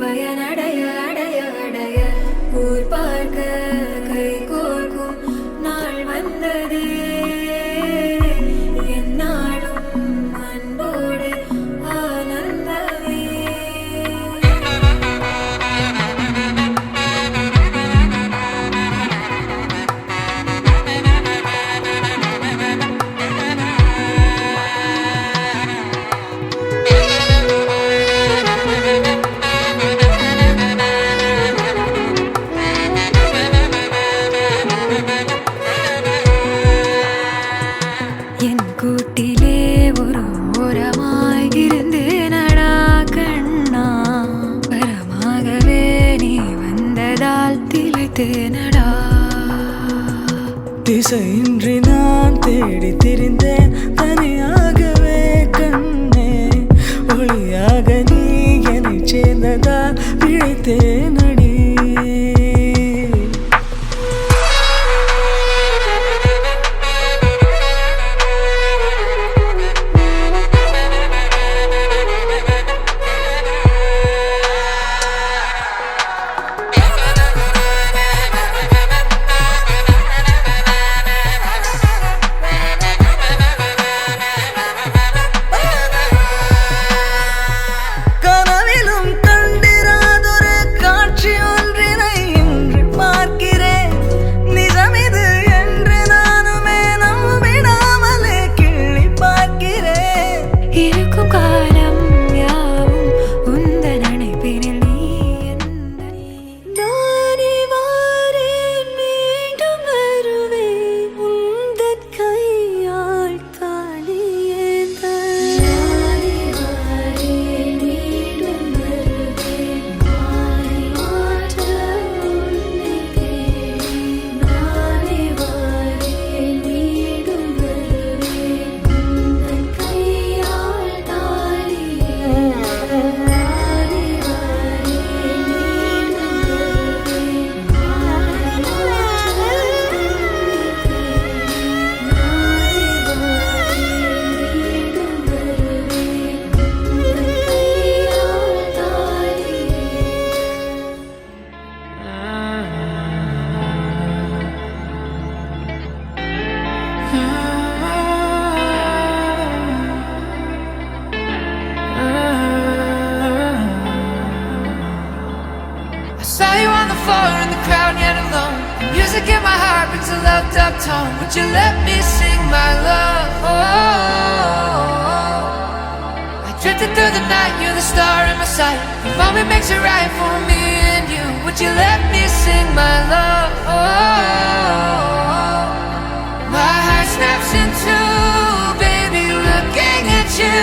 பயனடைய அடைய அடைய ஊர் பார்க்க கை கோர்க்கும் நாள் வந்ததே என்னாலும் அன்போடு ஆனந்தமே. என் கூட்டிலே ஒரு ஓரமாய் இருந்தேனடா கண்ணா, வரமாகவே நீ வந்ததால் திளைத்தேனடா. திசையின்றி நான் தேடி திரிந்தேன் தனியாகவே கண்ணே, ஒளியாக நீ என்னை சேர்ந்ததால் பிழைத்தேனடி. Saw you on the floor in the crowd yet alone. The music in my heart brings a loved up tone. Would you let me sing my love? I drifted through the night, you're the star in my sight. The moment makes it right for me and you. Would you let me sing my love? My heart snaps in two, baby, looking at you.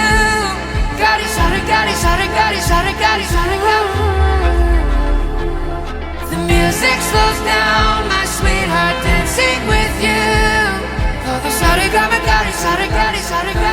Got it, got it, got it, got it, got it, got it, got it, got it, got it. Music slows down, my sweetheart, dancing with you. Oh, the sorry, got it, got it, got it, got it, got it.